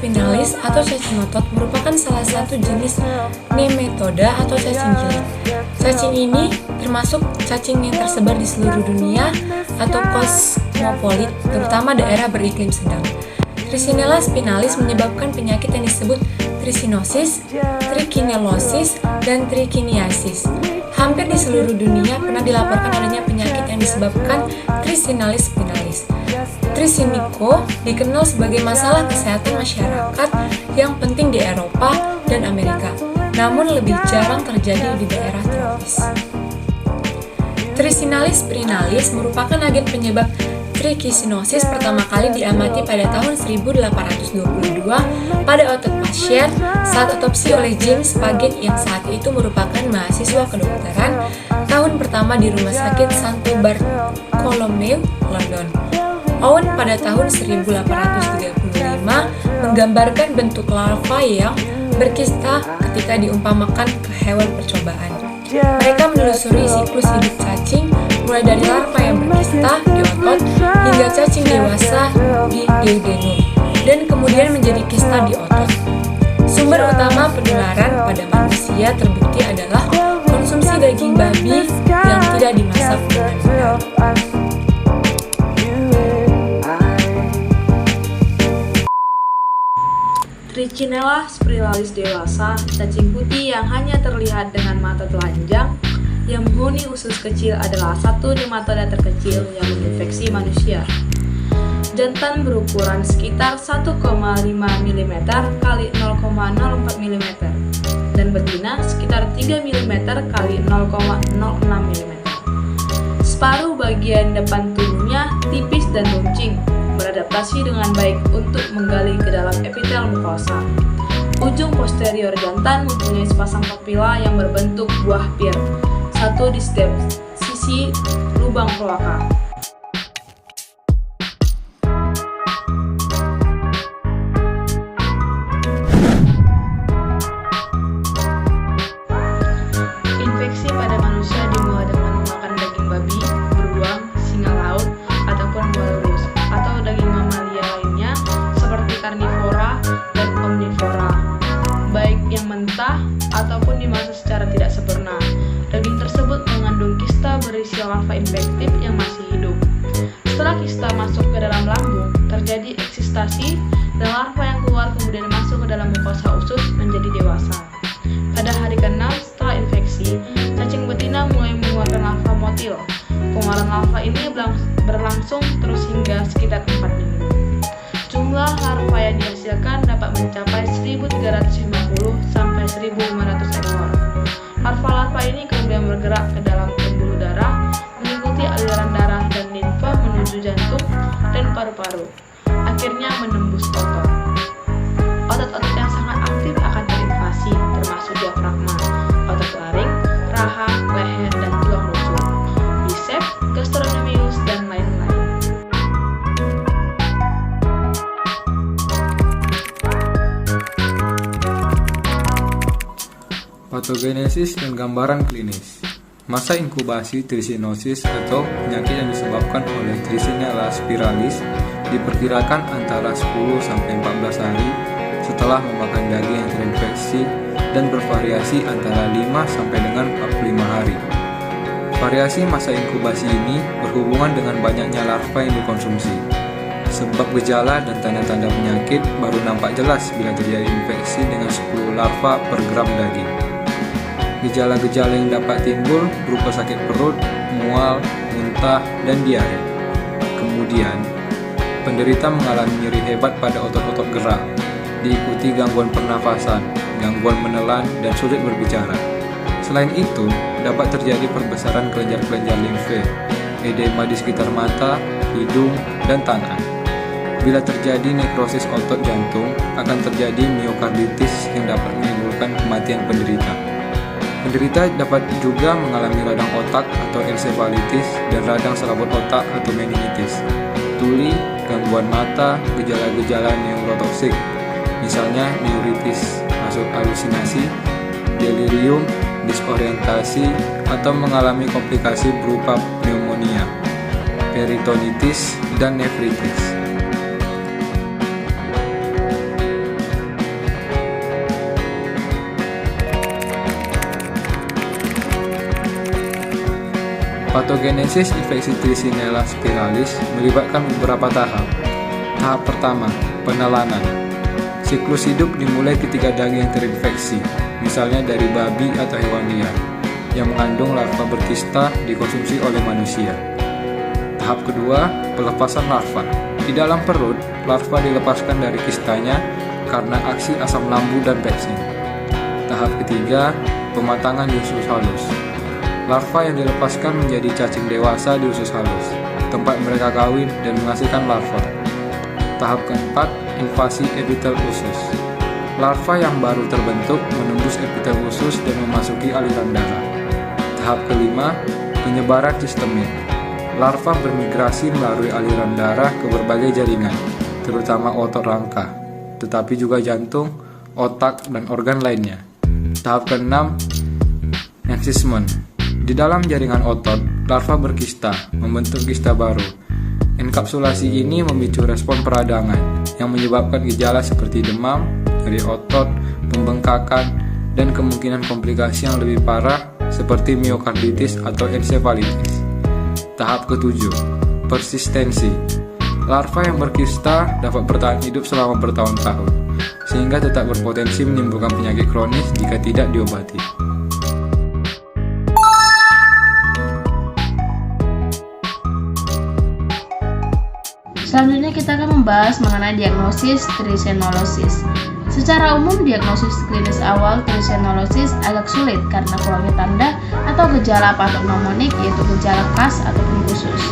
spinalis atau cacing otot merupakan salah satu jenis nematoda atau cacing giling. Cacing ini termasuk cacing yang tersebar di seluruh dunia atau kosmopolit, terutama daerah beriklim sedang. Trichinella spinalis menyebabkan penyakit yang disebut trichinosis, trichinelosis, dan trichiniasis. Hampir di seluruh dunia pernah dilaporkan adanya penyakit yang disebabkan Trichinella spinalis. Trichinico dikenal sebagai masalah kesehatan masyarakat yang penting di Eropa dan Amerika, namun lebih jarang terjadi di daerah tropis. Trichinella spinalis merupakan agen penyebab trichinosis pertama kali diamati pada tahun 1822 pada otot pasien saat otopsi oleh James Paget yang saat itu merupakan mahasiswa kedokteran tahun pertama di Rumah Sakit Santo Bartholomew, London. Owen pada tahun 1835 menggambarkan bentuk larva yang berkista ketika diumpamakan ke hewan percobaan. Mereka menelusuri siklus hidup cacing mulai dari larva yang berkista di otot hingga cacing dewasa di duodenum dan kemudian menjadi kista di otot. Sumber utama penularan pada manusia terbukti adalah konsumsi daging babi yang tidak dimasak dengan benar. Trichinella spinalis dewasa, cacing putih yang hanya terlihat dengan mata telanjang yang menghuni usus kecil adalah satu nematoda terkecil yang menginfeksi manusia. Jantan berukuran sekitar 1,5 mm kali 0,04 mm dan betina sekitar 3 mm kali 0,06 mm. Separuh bagian depan tubuhnya tipis dan runcing, beradaptasi dengan baik untuk menggali ke dalam epitel mukosa. Ujung posterior jantan mempunyai sepasang papila yang berbentuk buah pir, satu di setiap sisi lubang kloaka. Infeksi pada manusia dimulai dengan memakan daging babi, beruang, singa laut, ataupun walrus, atau daging mamalia lainnya seperti karnivora dan omnivora, baik yang mentah ataupun dimasak secara tidak sempurna. Daging tersebut mengandung kista berisi larva infektif yang masih hidup. Setelah kista masuk ke dalam lambung, terjadi eksistasi dan larva yang keluar kemudian masuk ke dalam mukosa usus menjadi dewasa. Pada hari ke-6 setelah infeksi, cacing betina mulai mengeluarkan larva motil. Pengeluaran larva ini berlangsung terus hingga sekitar 4 minggu. Jumlah larva yang dihasilkan dapat mencapai 1.350 sampai 1.500 ekor. Larva-larva ini kemudian bergerak ke dalam pembuluh darah, mengikuti aliran darah dan limfa menuju jantung dan paru-paru, akhirnya menembus otot. Otot-otot yang sangat aktif akan terinvasi, termasuk diafragma, otot laring, rahang, leher, dan tulang rusuk, biceps, gastrocnemius, dan lain-lain. Patogenesis dan gambaran klinis. Masa inkubasi trichinosis atau penyakit yang disebabkan oleh Trichinella spinalis diperkirakan antara 10-14 hari setelah memakan daging yang terinfeksi dan bervariasi antara 5 sampai dengan 45 hari. Variasi masa inkubasi ini berhubungan dengan banyaknya larva yang dikonsumsi. Sebab gejala dan tanda-tanda penyakit baru nampak jelas bila terjadi infeksi dengan 10 larva per gram daging. Gejala-gejala yang dapat timbul berupa sakit perut, mual, muntah, dan diare. Kemudian, penderita mengalami nyeri hebat pada otot-otot gerak, diikuti gangguan pernafasan, gangguan menelan, dan sulit berbicara. Selain itu, dapat terjadi perbesaran kelenjar-kelenjar limfe, edema di sekitar mata, hidung, dan tangan. Bila terjadi nekrosis otot jantung, akan terjadi miokarditis yang dapat menimbulkan kematian penderita. Penderita dapat juga mengalami radang otak atau ensefalitis dan radang selaput otak atau meningitis, tuli, gangguan mata, gejala-gejala neurotoksik, misalnya neuritis, masuk halusinasi, delirium, disorientasi, atau mengalami komplikasi berupa pneumonia, peritonitis, dan nefritis. Patogenesis infeksi Trichinella spiralis melibatkan beberapa tahap. Tahap pertama, penelangan. Siklus hidup dimulai ketika daging terinfeksi, misalnya dari babi atau hewan liar, yang mengandung larva berkista dikonsumsi oleh manusia. Tahap kedua, pelepasan larva. Di dalam perut, larva dilepaskan dari kistanya karena aksi asam lambung dan peksin. Tahap ketiga, pematangan di usus halus. Larva yang dilepaskan menjadi cacing dewasa di usus halus, tempat mereka kawin dan menghasilkan larva. Tahap keempat, invasi epitel usus. Larva yang baru terbentuk menembus epitel usus dan memasuki aliran darah. Tahap kelima, penyebaran sistemik. Larva bermigrasi melalui aliran darah ke berbagai jaringan, terutama otot rangka, tetapi juga jantung, otak, dan organ lainnya. Tahap keenam, encysement. Di dalam jaringan otot, larva berkista, membentuk kista baru. Enkapsulasi ini memicu respon peradangan yang menyebabkan gejala seperti demam, nyeri otot, pembengkakan, dan kemungkinan komplikasi yang lebih parah seperti miokarditis atau ensefalitis. Tahap ketujuh, persistensi. Larva yang berkista dapat bertahan hidup selama bertahun-tahun, sehingga tetap berpotensi menimbulkan penyakit kronis jika tidak diobati. Selanjutnya kita akan membahas mengenai diagnosis trichinosis. Secara umum, diagnosis klinis awal trichinosis agak sulit karena kurangnya tanda atau gejala patognomonik, yaitu gejala khas ataupun khusus.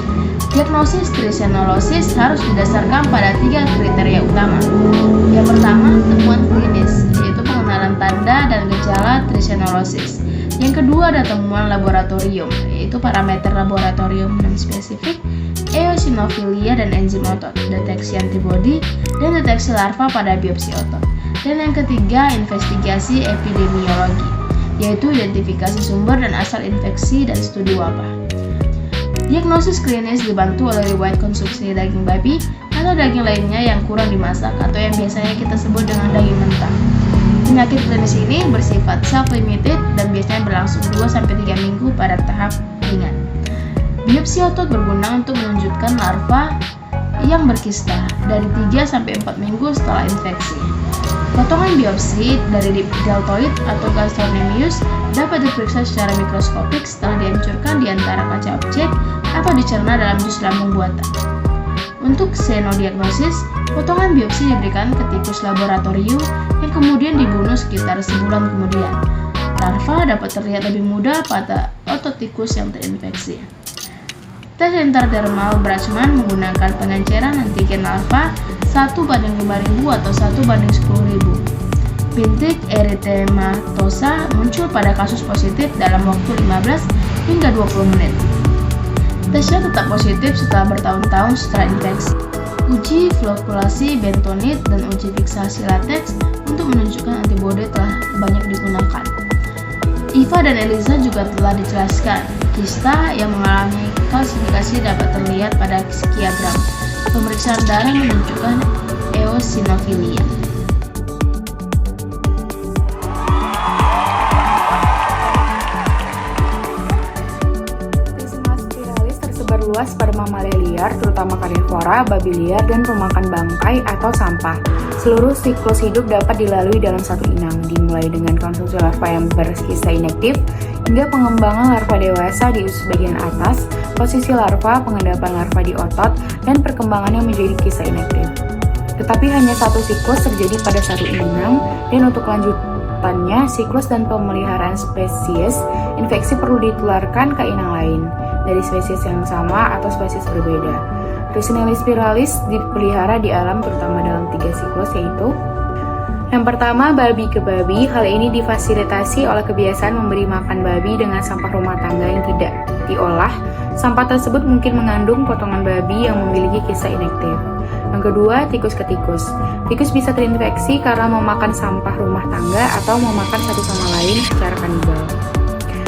Diagnosis trichinosis harus didasarkan pada 3 kriteria utama. Yang pertama, temuan klinis, yaitu pengenalan tanda dan gejala trichinosis. Yang kedua ada temuan laboratorium, yaitu parameter laboratorium non spesifik, eosinofilia dan enzim otot, deteksi antibodi, dan deteksi larva pada biopsi otot. Dan yang ketiga, investigasi epidemiologi, yaitu identifikasi sumber dan asal infeksi dan studi wabah. Diagnosis klinis dibantu oleh riwayat konsumsi daging babi atau daging lainnya yang kurang dimasak atau yang biasanya kita sebut dengan daging mentah. Penyakit klinis ini bersifat self-limited dan biasanya berlangsung 2-3 minggu pada tahap ringan. Biopsi otot berguna untuk menunjukkan larva yang berkista dari 3-4 minggu setelah infeksi. Potongan biopsi dari deltoid atau gastrocnemius dapat diperiksa secara mikroskopik setelah dihancurkan di antara kaca objek atau dicerna dalam jus lambung buatan. Untuk xenodiagnosis, potongan biopsi diberikan ke tikus laboratorium yang kemudian dibunuh sekitar sebulan kemudian. Larva dapat terlihat lebih mudah pada otot tikus yang terinfeksi. Tes intradermal Bratchman menggunakan pengenceran antigen larva 1:5.000 atau 1:10.000. Bintik erythematosa muncul pada kasus positif dalam waktu 15 hingga 20 menit. Tesnya tetap positif setelah bertahun-tahun setelah infeksi. Uji flokulasi bentonit dan uji fiksasi lateks untuk menunjukkan antibodi telah banyak digunakan. Iva dan Eliza juga telah dijelaskan. Kista yang mengalami kalsifikasi dapat terlihat pada skiagram. Pemeriksaan darah menunjukkan eosinofilia. Trichinella spiralis tersebar luas pada mamalia liar, terutama karnivora, babi liar, dan pemakan bangkai atau sampah. Seluruh siklus hidup dapat dilalui dalam satu inang, dimulai dengan konsumsi larva yang berkista inaktif, hingga pengembangan larva dewasa di usus bagian atas, posisi larva, pengendapan larva di otot, dan perkembangannya menjadi kista inaktif. Tetapi hanya satu siklus terjadi pada satu inang, dan untuk kelanjutannya, siklus dan pemeliharaan spesies infeksi perlu ditularkan ke inang lain, dari spesies yang sama atau spesies berbeda. Trichinella spiralis dipelihara di alam terutama dalam 3 siklus, yaitu yang pertama, babi ke babi. Hal ini difasilitasi oleh kebiasaan memberi makan babi dengan sampah rumah tangga yang tidak diolah. Sampah tersebut mungkin mengandung potongan babi yang memiliki kista inaktif. Yang kedua, tikus ke tikus. Tikus bisa terinfeksi karena memakan sampah rumah tangga atau memakan satu sama lain secara kanibal.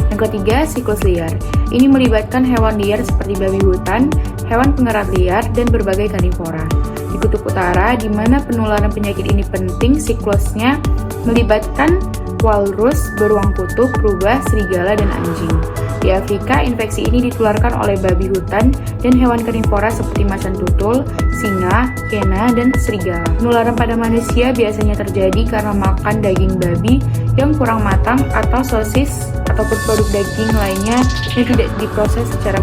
Yang ketiga, siklus liar. Ini melibatkan hewan liar seperti babi hutan, hewan pengerat liar, dan berbagai karnivora. Di kutub utara, di mana penularan penyakit ini penting, siklusnya melibatkan walrus, beruang kutub, rubah, serigala, dan anjing. Di Afrika, infeksi ini ditularkan oleh babi hutan dan hewan karnivora seperti macan tutul, singa, hiena, dan serigala. Penularan pada manusia biasanya terjadi karena makan daging babi yang kurang matang atau sosis ataupun produk daging lainnya yang tidak diproses secara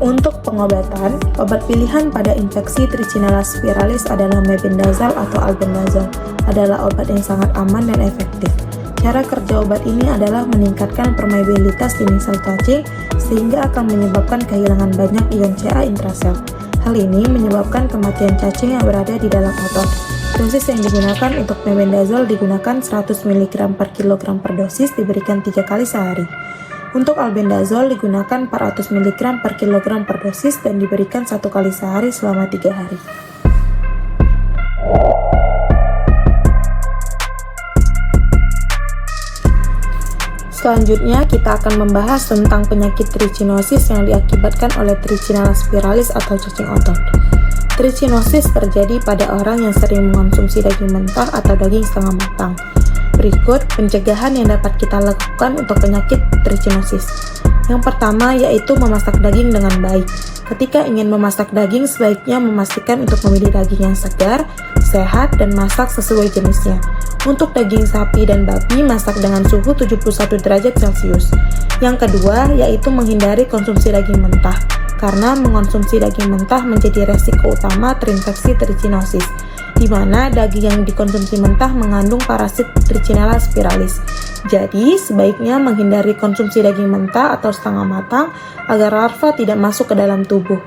Untuk pengobatan, obat pilihan pada infeksi Trichinella spiralis adalah mebendazole atau albendazole, adalah obat yang sangat aman dan efektif. Cara kerja obat ini adalah meningkatkan permeabilitas dinding sel cacing sehingga akan menyebabkan kehilangan banyak ion Ca intrasel. Hal ini menyebabkan kematian cacing yang berada di dalam otot. Dosis yang digunakan untuk mebendazole digunakan 100 mg per kilogram per dosis diberikan 3 kali sehari. Untuk albendazole digunakan 400 mg per kilogram per dosis dan diberikan 1 kali sehari selama 3 hari. Selanjutnya, kita akan membahas tentang penyakit trichinosis yang diakibatkan oleh Trichinella spiralis atau cacing otot. Trichinosis terjadi pada orang yang sering mengonsumsi daging mentah atau daging setengah matang. Berikut pencegahan yang dapat kita lakukan untuk penyakit trichinosis. Yang pertama yaitu memasak daging dengan baik. Ketika ingin memasak daging, sebaiknya memastikan untuk memilih daging yang segar, sehat, dan masak sesuai jenisnya. Untuk daging sapi dan babi, masak dengan suhu 71 derajat Celcius. Yang kedua yaitu menghindari konsumsi daging mentah, karena mengonsumsi daging mentah menjadi resiko utama terinfeksi trichinosis, di mana daging yang dikonsumsi mentah mengandung parasit Trichinella spiralis. Jadi, sebaiknya menghindari konsumsi daging mentah atau setengah matang agar larva tidak masuk ke dalam tubuh.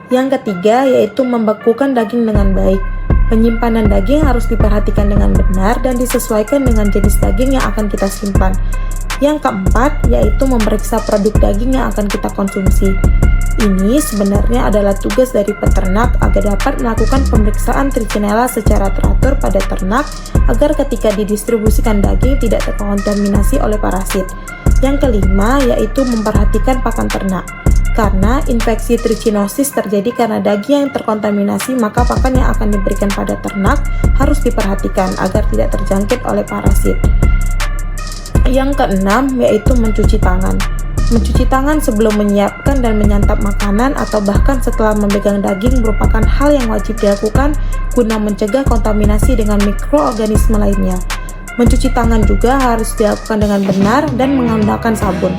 Yang ketiga yaitu membekukan daging dengan baik. Penyimpanan daging harus diperhatikan dengan benar dan disesuaikan dengan jenis daging yang akan kita simpan. Yang keempat yaitu memeriksa produk daging yang akan kita konsumsi. Ini sebenarnya adalah tugas dari peternak agar dapat melakukan pemeriksaan Trichinella secara teratur pada ternak agar ketika didistribusikan daging tidak terkontaminasi oleh parasit. Yang kelima yaitu memperhatikan pakan ternak. Karena infeksi trichinosis terjadi karena daging yang terkontaminasi, maka pakan yang akan diberikan pada ternak harus diperhatikan agar tidak terjangkit oleh parasit. Yang keenam yaitu mencuci tangan. Mencuci tangan sebelum menyiapkan dan menyantap makanan atau bahkan setelah memegang daging merupakan hal yang wajib dilakukan guna mencegah kontaminasi dengan mikroorganisme lainnya. Mencuci tangan juga harus dilakukan dengan benar dan menggunakan sabun.